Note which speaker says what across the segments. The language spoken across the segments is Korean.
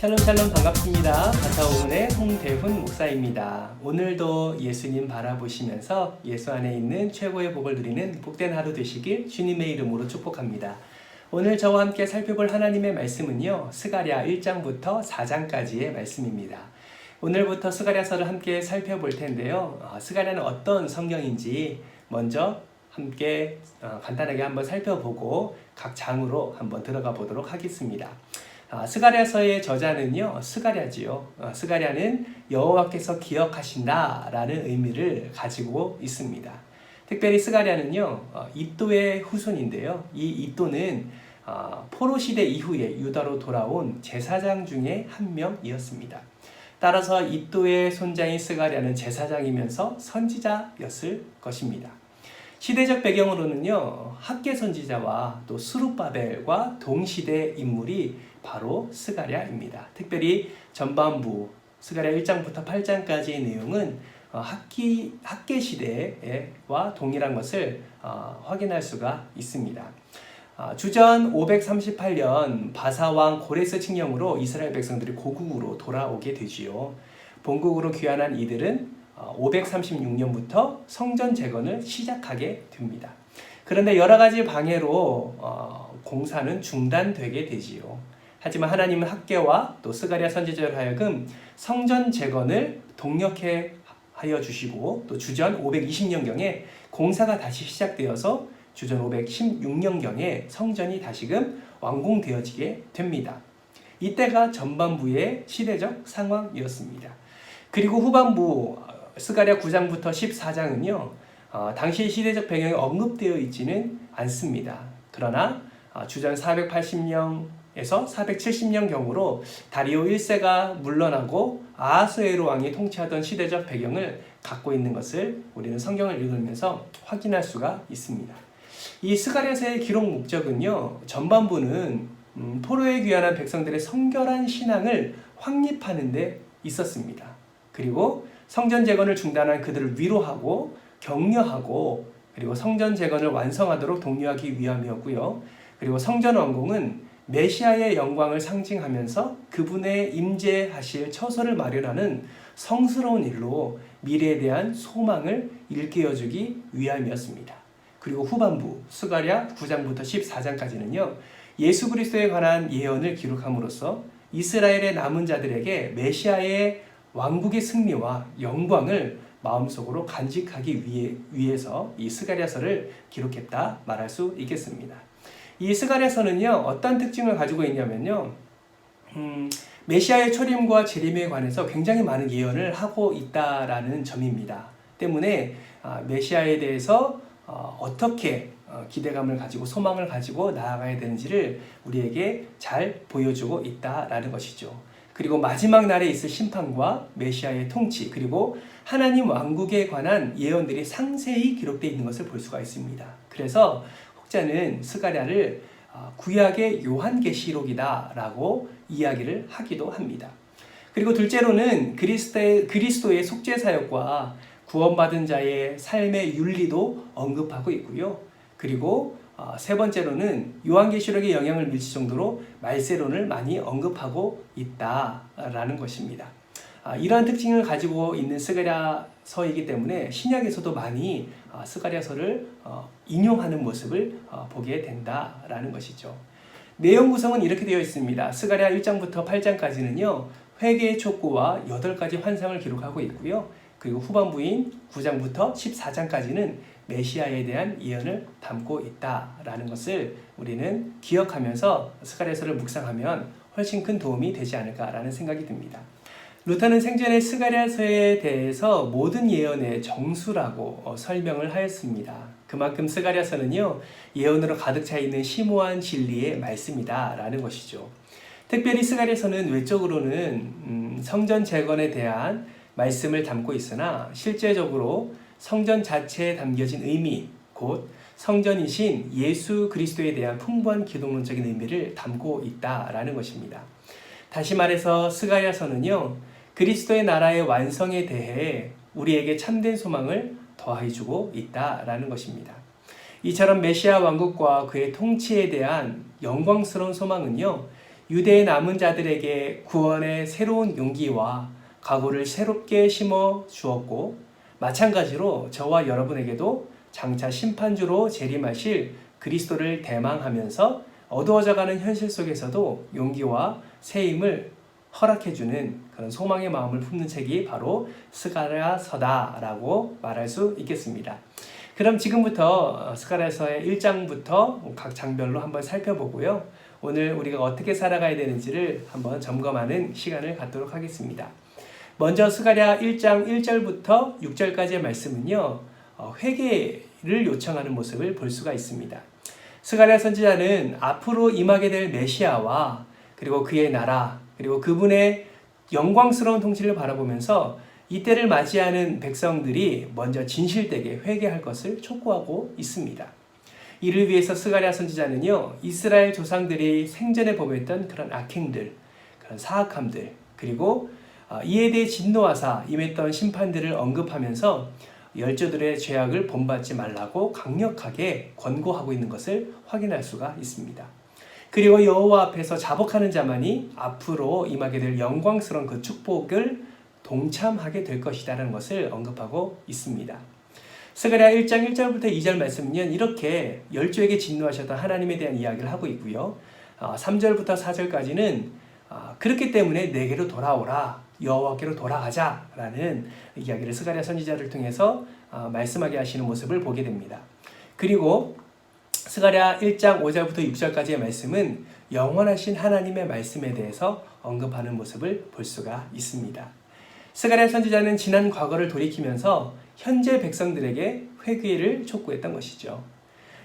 Speaker 1: 샬롬 반갑습니다. 바타오문의 홍대훈 목사입니다. 오늘도 예수님 바라보시면서 예수 안에 있는 최고의 복을 누리는 복된 하루 되시길 주님의 이름으로 축복합니다. 오늘 저와 함께 살펴볼 하나님의 말씀은요, 스가랴 1장부터 4장까지의 말씀입니다. 오늘부터 스가랴서를 함께 살펴볼 텐데요. 스가랴는 어떤 성경인지 먼저 함께 간단하게 한번 살펴보고 각 장으로 한번 들어가 보도록 하겠습니다. 스가랴서의 저자는요, 스가랴지요. 스가랴는 여호와께서 기억하신다라는 의미를 가지고 있습니다. 특별히 스가랴는요, 이또의 후손인데요. 이 이또는 포로 시대 이후에 유다로 돌아온 제사장 중에 한 명이었습니다. 따라서 이또의 손자인 스가랴는 제사장이면서 선지자였을 것입니다. 시대적 배경으로는요, 학개 선지자와 또 스룹바벨과 동시대 인물이 바로 스가랴입니다. 특별히 전반부 스가랴 1장부터 8장까지의 내용은 학개 시대와 동일한 것을 확인할 수가 있습니다. 주전 538년 바사왕 고레스 칙령으로 이스라엘 백성들이 고국으로 돌아오게 되지요. 본국으로 귀환한 이들은 536년부터 성전 재건을 시작하게 됩니다. 그런데 여러 가지 방해로 공사는 중단되게 되지요. 하지만 하나님은 학개와 또 스가랴 선지자로 하여금 성전 재건을 동력해 하여 주시고, 또 주전 520년경에 공사가 다시 시작되어서 주전 516년경에 성전이 다시금 완공되어지게 됩니다. 이때가 전반부의 시대적 상황이었습니다. 그리고 후반부 스가랴 9장부터 14장은요, 당시 시대적 배경이 언급되어 있지는 않습니다. 그러나 주전 480년에서 470년경으로 다리오 1세가 물러나고 아하수에로 왕이 통치하던 시대적 배경을 갖고 있는 것을 우리는 성경을 읽으면서 확인할 수가 있습니다. 이 스가랴서의 기록 목적은요, 전반부는 포로에 귀환한 백성들의 성결한 신앙을 확립하는 데 있었습니다. 그리고 성전 재건을 중단한 그들을 위로하고 격려하고, 그리고 성전 재건을 완성하도록 독려하기 위함이었고요. 그리고 성전 완공은 메시아의 영광을 상징하면서 그분의 임재하실 처소를 마련하는 성스러운 일로 미래에 대한 소망을 일깨워주기 위함이었습니다. 그리고 후반부 스가랴 9장부터 14장까지는요, 예수 그리스도에 관한 예언을 기록함으로써 이스라엘의 남은 자들에게 메시아의 왕국의 승리와 영광을 마음속으로 간직하기 위해서 이 스가랴서를 기록했다 말할 수 있겠습니다. 이 스가랴서는요, 어떤 특징을 가지고 있냐면요, 메시아의 초림과 재림에 관해서 굉장히 많은 예언을 하고 있다라는 점입니다. 때문에 메시아에 대해서 어떻게 기대감을 가지고 소망을 가지고 나아가야 되는지를 우리에게 잘 보여주고 있다라는 것이죠. 그리고 마지막 날에 있을 심판과 메시아의 통치, 그리고 하나님 왕국에 관한 예언들이 상세히 기록되어 있는 것을 볼 수가 있습니다. 그래서 혹자는 스가랴를 구약의 요한계시록이다라고 이야기를 하기도 합니다. 그리고 둘째로는 그리스도의 속죄사역과 구원받은 자의 삶의 윤리도 언급하고 있고요. 그리고 세 번째로는 요한계시록의 영향을 미칠 정도로 말세론을 많이 언급하고 있다라는 것입니다. 이러한 특징을 가지고 있는 스가랴서이기 때문에 신약에서도 많이 스가랴서를 인용하는 모습을 보게 된다라는 것이죠. 내용 구성은 이렇게 되어 있습니다. 스가랴 1장부터 8장까지는요, 회개의 촉구와 8가지 환상을 기록하고 있고요. 그리고 후반부인 9장부터 14장까지는 메시아에 대한 예언을 담고 있다라는 것을 우리는 기억하면서 스가랴서를 묵상하면 훨씬 큰 도움이 되지 않을까라는 생각이 듭니다. 루터는 생전에 스가랴서에 대해서 모든 예언의 정수라고 설명을 하였습니다. 그만큼 스가랴서는요, 예언으로 가득 차 있는 심오한 진리의 말씀이다라는 것이죠. 특별히 스가랴서는 외적으로는 성전 재건에 대한 말씀을 담고 있으나 실제적으로 성전 자체에 담겨진 의미, 곧 성전이신 예수 그리스도에 대한 풍부한 기독론적인 의미를 담고 있다라는 것입니다. 다시 말해서 스가랴서는요, 그리스도의 나라의 완성에 대해 우리에게 참된 소망을 더해주고 있다라는 것입니다. 이처럼 메시아 왕국과 그의 통치에 대한 영광스러운 소망은요, 유대의 남은 자들에게 구원의 새로운 용기와 각오를 새롭게 심어 주었고, 마찬가지로 저와 여러분에게도 장차 심판주로 재림하실 그리스도를 대망하면서 어두워져가는 현실 속에서도 용기와 새 힘을 허락해주는 그런 소망의 마음을 품는 책이 바로 스가랴서다라고 말할 수 있겠습니다. 그럼 지금부터 스가랴서의 1장부터 각 장별로 한번 살펴보고요. 오늘 우리가 어떻게 살아가야 되는지를 한번 점검하는 시간을 갖도록 하겠습니다. 먼저 스가랴 1장 1절부터 6절까지의 말씀은요, 회개를 요청하는 모습을 볼 수가 있습니다. 스가랴 선지자는 앞으로 임하게 될 메시아와 그리고 그의 나라, 그리고 그분의 영광스러운 통치를 바라보면서 이때를 맞이하는 백성들이 먼저 진실되게 회개할 것을 촉구하고 있습니다. 이를 위해서 스가랴 선지자는요, 이스라엘 조상들이 생전에 범했던 그런 악행들, 그런 사악함들, 그리고 이에 대해 진노하사 임했던 심판들을 언급하면서 열조들의 죄악을 본받지 말라고 강력하게 권고하고 있는 것을 확인할 수가 있습니다. 그리고 여호와 앞에서 자복하는 자만이 앞으로 임하게 될 영광스러운 그 축복을 동참하게 될 것이라는 것을 언급하고 있습니다. 스가랴 1장 1절부터 2절 말씀은요, 이렇게 열조에게 진노하셨던 하나님에 대한 이야기를 하고 있고요. 3절부터 4절까지는 그렇기 때문에 내게로 돌아오라, 여호와께로 돌아가자라는 이야기를 스가랴 선지자를 통해서 말씀하게 하시는 모습을 보게 됩니다. 그리고 스가랴 1장 5절부터 6절까지의 말씀은 영원하신 하나님의 말씀에 대해서 언급하는 모습을 볼 수가 있습니다. 스가랴 선지자는 지난 과거를 돌이키면서 현재 백성들에게 회개를 촉구했던 것이죠.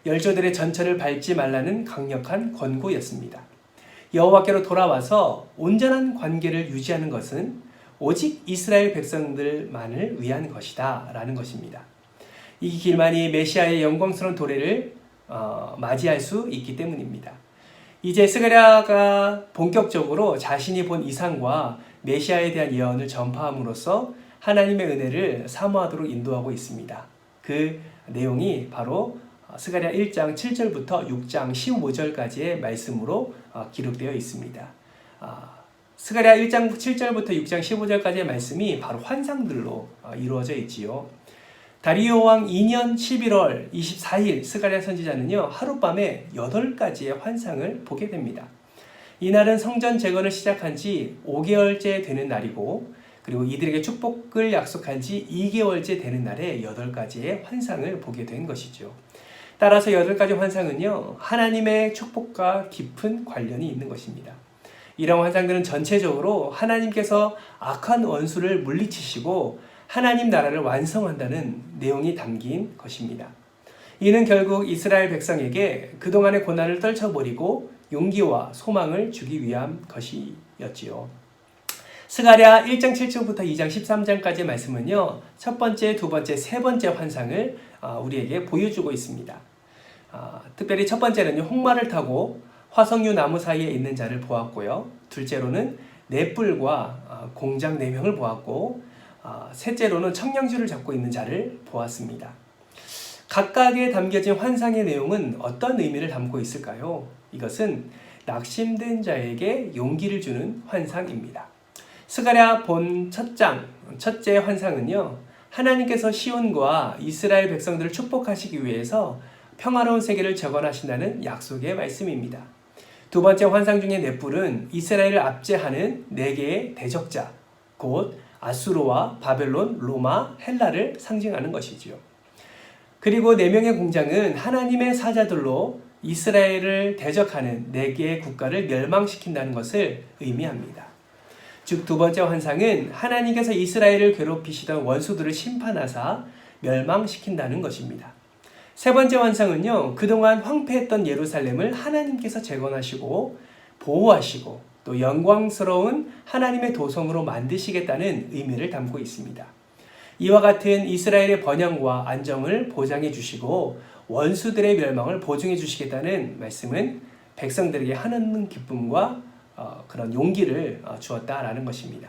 Speaker 1: 열조들의 전철을 밟지 말라는 강력한 권고였습니다. 여호와께로 돌아와서 온전한 관계를 유지하는 것은 오직 이스라엘 백성들만을 위한 것이다 라는 것입니다. 이 길만이 메시아의 영광스러운 도래를 맞이할 수 있기 때문입니다. 이제 스가랴가 본격적으로 자신이 본 이상과 메시아에 대한 예언을 전파함으로써 하나님의 은혜를 사모하도록 인도하고 있습니다. 그 내용이 바로 스가랴 1장 7절부터 6장 15절까지의 말씀으로 기록되어 있습니다. 스가랴 1장 7절부터 6장 15절까지의 말씀이 바로 환상들로 이루어져 있지요. 다리오 왕 2년 11월 24일 스가랴 선지자는요, 하룻밤에 8가지의 환상을 보게 됩니다. 이날은 성전 재건을 시작한 지 5개월째 되는 날이고, 그리고 이들에게 축복을 약속한 지 2개월째 되는 날에 8가지의 환상을 보게 된 것이죠. 따라서 8가지 환상은요, 하나님의 축복과 깊은 관련이 있는 것입니다. 이런 환상들은 전체적으로 하나님께서 악한 원수를 물리치시고 하나님 나라를 완성한다는 내용이 담긴 것입니다. 이는 결국 이스라엘 백성에게 그동안의 고난을 떨쳐버리고 용기와 소망을 주기 위한 것이었지요. 스가랴 1장 7절부터 2장 13장까지의 말씀은요, 첫 번째, 두 번째, 세 번째 환상을 우리에게 보여주고 있습니다. 특별히 첫 번째는요, 홍마를 타고 화석류 나무 사이에 있는 자를 보았고요. 둘째로는 넷불과 공장 4명을 보았고, 셋째로는 청량주를 잡고 있는 자를 보았습니다. 각각에 담겨진 환상의 내용은 어떤 의미를 담고 있을까요? 이것은 낙심된 자에게 용기를 주는 환상입니다. 스가랴 본 첫째 환상은요, 하나님께서 시온과 이스라엘 백성들을 축복하시기 위해서 평화로운 세계를 재건하신다는 약속의 말씀입니다. 두 번째 환상 중의 넷불은 이스라엘을 압제하는 4개의 대적자, 곧 아수르와 바벨론, 로마, 헬라를 상징하는 것이지요. 그리고 4명의 공장은 하나님의 사자들로 이스라엘을 대적하는 4개의 국가를 멸망시킨다는 것을 의미합니다. 즉, 두 번째 환상은 하나님께서 이스라엘을 괴롭히시던 원수들을 심판하사 멸망시킨다는 것입니다. 세 번째 환상은요, 그동안 황폐했던 예루살렘을 하나님께서 재건하시고 보호하시고 또 영광스러운 하나님의 도성으로 만드시겠다는 의미를 담고 있습니다. 이와 같은 이스라엘의 번영과 안정을 보장해 주시고 원수들의 멸망을 보증해 주시겠다는 말씀은 백성들에게 한없는 기쁨과 그런 용기를 주었다라는 것입니다.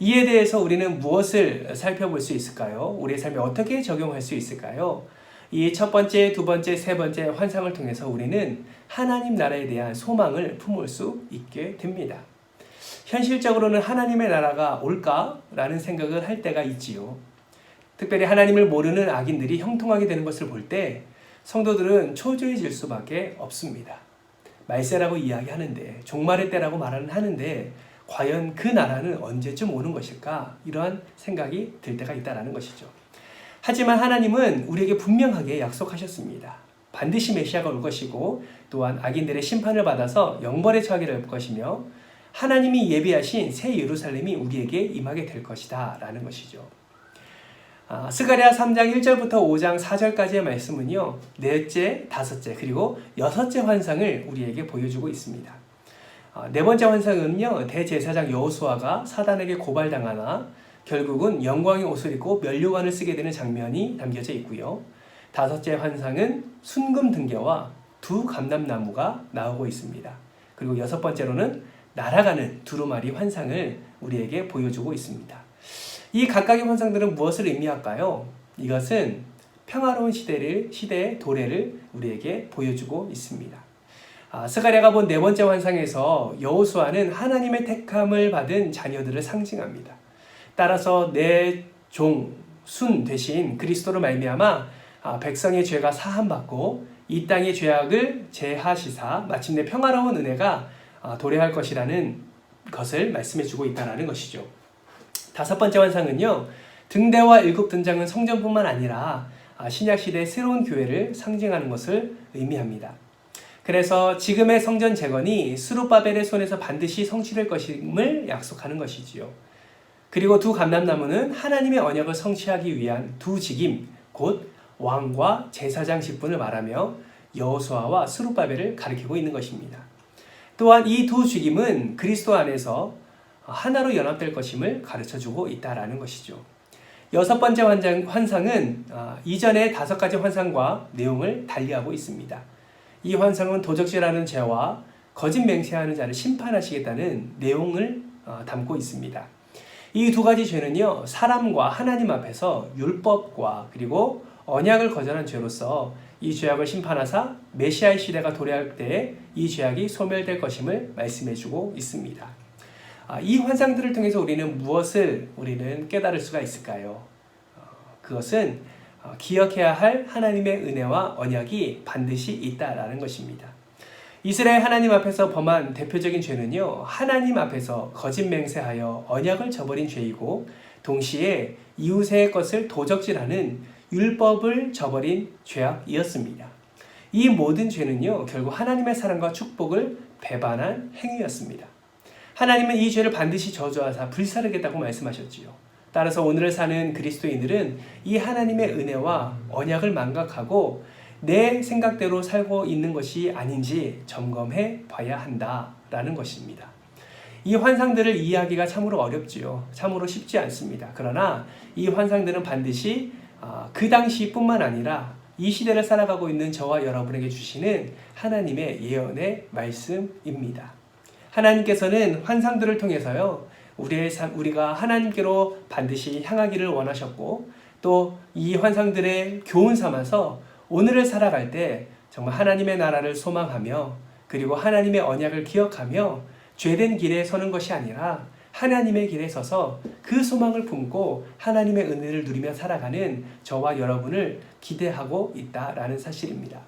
Speaker 1: 이에 대해서 우리는 무엇을 살펴볼 수 있을까요? 우리의 삶에 어떻게 적용할 수 있을까요? 이 첫 번째, 두 번째, 세 번째 환상을 통해서 우리는 하나님 나라에 대한 소망을 품을 수 있게 됩니다. 현실적으로는 하나님의 나라가 올까라는 생각을 할 때가 있지요. 특별히 하나님을 모르는 악인들이 형통하게 되는 것을 볼 때 성도들은 초조해질 수밖에 없습니다. 말세라고 이야기하는데, 종말의 때라고 말은 하는데 과연 그 나라는 언제쯤 오는 것일까? 이러한 생각이 들 때가 있다는 것이죠. 하지만 하나님은 우리에게 분명하게 약속하셨습니다. 반드시 메시아가 올 것이고, 또한 악인들의 심판을 받아서 영벌에 처하게 될 것이며, 하나님이 예비하신 새 예루살렘이 우리에게 임하게 될 것이다 라는 것이죠. 스가랴 3장 1절부터 5장 4절까지의 말씀은요, 넷째, 다섯째, 그리고 여섯째 환상을 우리에게 보여주고 있습니다. 네 번째 환상은요, 대제사장 여호수아가 사단에게 고발당하나 결국은 영광의 옷을 입고 면류관을 쓰게 되는 장면이 담겨져 있고요. 다섯째 환상은 순금 등겨와 두 감람나무가 나오고 있습니다. 그리고 여섯 번째로는 날아가는 두루마리 환상을 우리에게 보여주고 있습니다. 이 각각의 환상들은 무엇을 의미할까요? 이것은 평화로운 시대의 도래를 우리에게 보여주고 있습니다. 스가랴가 본 네 번째 환상에서 여호수아는 하나님의 택함을 받은 자녀들을 상징합니다. 따라서 내 종, 순 대신 그리스도로 말미암아 백성의 죄가 사함받고 이 땅의 죄악을 제하시사 마침내 평화로운 은혜가 도래할 것이라는 것을 말씀해주고 있다는 것이죠. 다섯 번째 환상은요, 등대와 일곱 등장은 성전뿐만 아니라 신약시대의 새로운 교회를 상징하는 것을 의미합니다. 그래서 지금의 성전 재건이 스룹바벨의 손에서 반드시 성취될 것임을 약속하는 것이지요. 그리고 두 감람나무는 하나님의 언약을 성취하기 위한 두 직임, 곧 왕과 제사장 직분을 말하며 여호수아와 스룹바벨을 가리키고 있는 것입니다. 또한 이 두 직임은 그리스도 안에서 하나로 연합될 것임을 가르쳐주고 있다는 것이죠. 여섯 번째 환상은 이전의 다섯 가지 환상과 내용을 달리하고 있습니다. 이 환상은 도적질하는 죄와 거짓 맹세하는 자를 심판하시겠다는 내용을 담고 있습니다. 이 두 가지 죄는요, 사람과 하나님 앞에서 율법과 그리고 언약을 거절한 죄로서 이 죄악을 심판하사 메시아의 시대가 도래할 때 이 죄악이 소멸될 것임을 말씀해주고 있습니다. 이 환상들을 통해서 우리는 무엇을 깨달을 수가 있을까요? 그것은 기억해야 할 하나님의 은혜와 언약이 반드시 있다라는 것입니다. 이스라엘 하나님 앞에서 범한 대표적인 죄는요, 하나님 앞에서 거짓 맹세하여 언약을 저버린 죄이고, 동시에 이웃의 것을 도적질하는 율법을 저버린 죄악이었습니다. 이 모든 죄는요, 결국 하나님의 사랑과 축복을 배반한 행위였습니다. 하나님은 이 죄를 반드시 저주하사 불사르겠다고 말씀하셨지요. 따라서 오늘을 사는 그리스도인들은 이 하나님의 은혜와 언약을 망각하고 내 생각대로 살고 있는 것이 아닌지 점검해 봐야 한다라는 것입니다. 이 환상들을 이해하기가 참으로 어렵지요. 참으로 쉽지 않습니다. 그러나 이 환상들은 반드시 그 당시뿐만 아니라 이 시대를 살아가고 있는 저와 여러분에게 주시는 하나님의 예언의 말씀입니다. 하나님께서는 환상들을 통해서요, 우리가 하나님께로 반드시 향하기를 원하셨고, 또 이 환상들의 교훈 삼아서 오늘을 살아갈 때 정말 하나님의 나라를 소망하며, 그리고 하나님의 언약을 기억하며 죄된 길에 서는 것이 아니라 하나님의 길에 서서 그 소망을 품고 하나님의 은혜를 누리며 살아가는 저와 여러분을 기대하고 있다라는 사실입니다.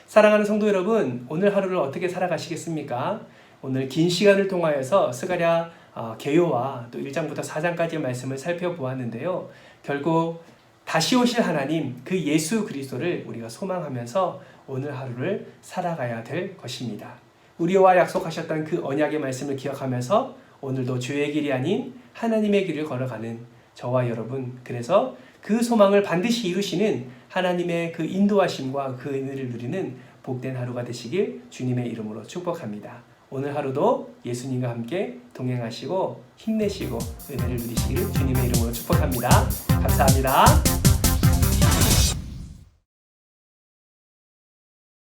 Speaker 1: 사랑하는 성도 여러분, 오늘 하루를 어떻게 살아가시겠습니까? 오늘 긴 시간을 통하여서 스가랴 개요와 또 1장부터 4장까지의 말씀을 살펴보았는데요. 결국 다시 오실 하나님, 그 예수 그리스도를 우리가 소망하면서 오늘 하루를 살아가야 될 것입니다. 우리와 약속하셨던 그 언약의 말씀을 기억하면서 오늘도 죄의 길이 아닌 하나님의 길을 걸어가는 저와 여러분, 그래서 그 소망을 반드시 이루시는 하나님의 그 인도하심과 그 은혜를 누리는 복된 하루가 되시길 주님의 이름으로 축복합니다. 오늘 하루도 예수님과 함께 동행하시고 힘내시고 은혜를 누리시기를 주님의 이름으로 축복합니다. 감사합니다.